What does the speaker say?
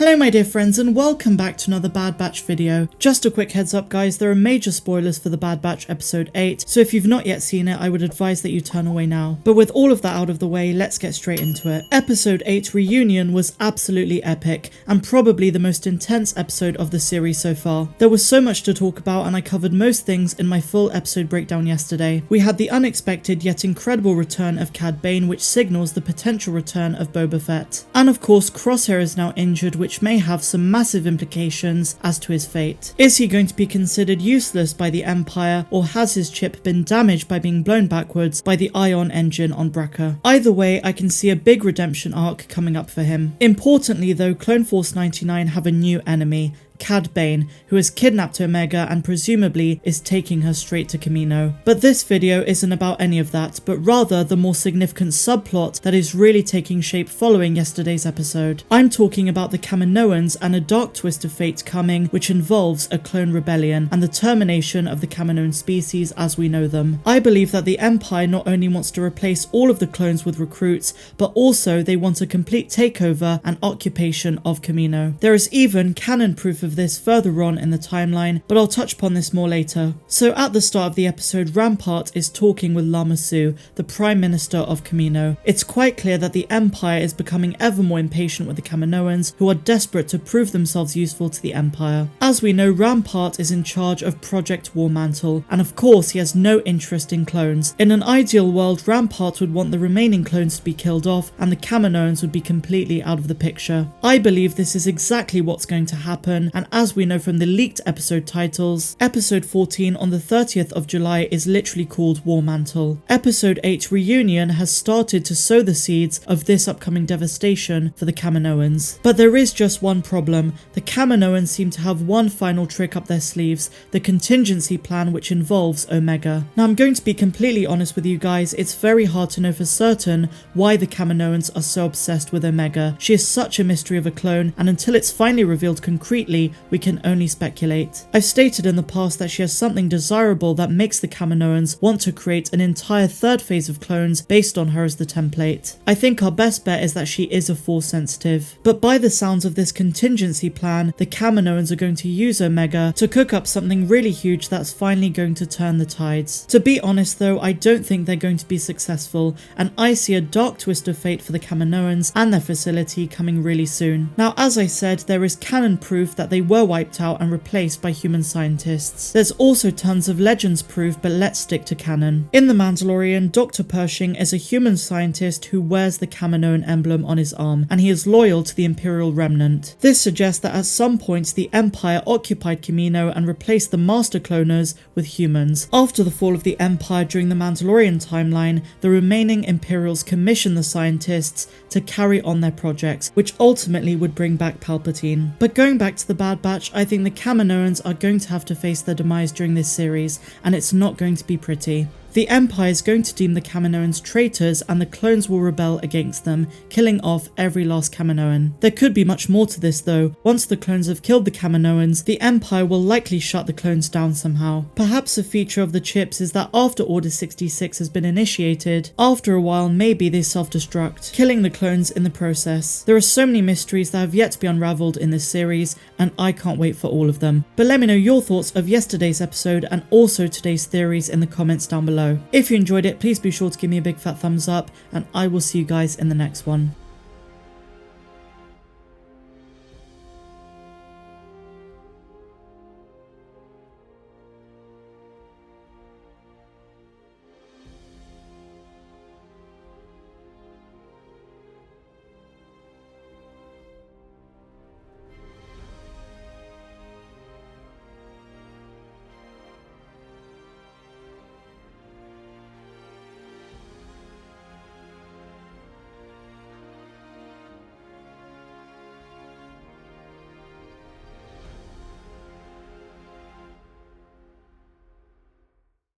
Hello my dear friends and welcome back to another Bad Batch video. Just a quick heads up guys, there are major spoilers for the Bad Batch episode 8, so if you've not yet seen it I would advise that you turn away now. But with all of that out of the way, let's get straight into it. Episode 8 Reunion was absolutely epic and probably the most intense episode of the series so far. There was so much to talk about and I covered most things in my full episode breakdown yesterday. We had the unexpected yet incredible return of Cad Bane, which signals the potential return of Boba Fett. And of course Crosshair is now injured, which may have some massive implications as to his fate. Is he going to be considered useless by the Empire, or has his chip been damaged by being blown backwards by the ion engine on Bracca? Either way, I can see a big redemption arc coming up for him. Importantly though, Clone Force 99 have a new enemy, Cad Bane, who has kidnapped Omega and presumably is taking her straight to Kamino. But this video isn't about any of that, but rather the more significant subplot that is really taking shape following yesterday's episode. I'm talking about the Kaminoans and a dark twist of fate coming, which involves a clone rebellion and the termination of the Kaminoan species as we know them. I believe that the Empire not only wants to replace all of the clones with recruits, but also they want a complete takeover and occupation of Kamino. There is even canon proof of this further on in the timeline, but I'll touch upon this more later. So at the start of the episode, Rampart is talking with Lama Su, the Prime Minister of Kamino. It's quite clear that the Empire is becoming ever more impatient with the Kaminoans, who are desperate to prove themselves useful to the Empire. As we know, Rampart is in charge of Project War Mantle, and of course he has no interest in clones. In an ideal world, Rampart would want the remaining clones to be killed off, and the Kaminoans would be completely out of the picture. I believe this is exactly what's going to happen, and as we know from the leaked episode titles, episode 14 on the 30th of July is literally called War Mantle. Episode 8 Reunion has started to sow the seeds of this upcoming devastation for the Kaminoans. But there is just one problem. The Kaminoans seem to have one final trick up their sleeves, the contingency plan, which involves Omega. Now I'm going to be completely honest with you guys, it's very hard to know for certain why the Kaminoans are so obsessed with Omega. She is such a mystery of a clone, and until it's finally revealed concretely, we can only speculate. I've stated in the past that she has something desirable that makes the Kaminoans want to create an entire third phase of clones based on her as the template. I think our best bet is that she is a Force sensitive. But by the sounds of this contingency plan, the Kaminoans are going to use Omega to cook up something really huge that's finally going to turn the tides. To be honest though, I don't think they're going to be successful, and I see a dark twist of fate for the Kaminoans and their facility coming really soon. Now as I said, there is canon proof that they were wiped out and replaced by human scientists. There's also tons of legends proof, but let's stick to canon. In The Mandalorian, Dr. Pershing is a human scientist who wears the Kaminoan emblem on his arm, and he is loyal to the Imperial Remnant. This suggests that at some point the Empire occupied Kamino and replaced the Master Cloners with humans. After the fall of the Empire during the Mandalorian timeline, the remaining Imperials commissioned the scientists to carry on their projects, which ultimately would bring back Palpatine. But going back to the Bad Batch, I think the Kaminoans are going to have to face their demise during this series, and it's not going to be pretty. The Empire is going to deem the Kaminoans traitors and the clones will rebel against them, killing off every last Kaminoan. There could be much more to this though. Once the clones have killed the Kaminoans, the Empire will likely shut the clones down somehow. Perhaps a feature of the chips is that after Order 66 has been initiated, after a while maybe they self-destruct, killing the clones in the process. There are so many mysteries that have yet to be unraveled in this series, and I can't wait for all of them. But let me know your thoughts of yesterday's episode and also today's theories in the comments down below. If you enjoyed it, please be sure to give me a big fat thumbs up, and I will see you guys in the next one.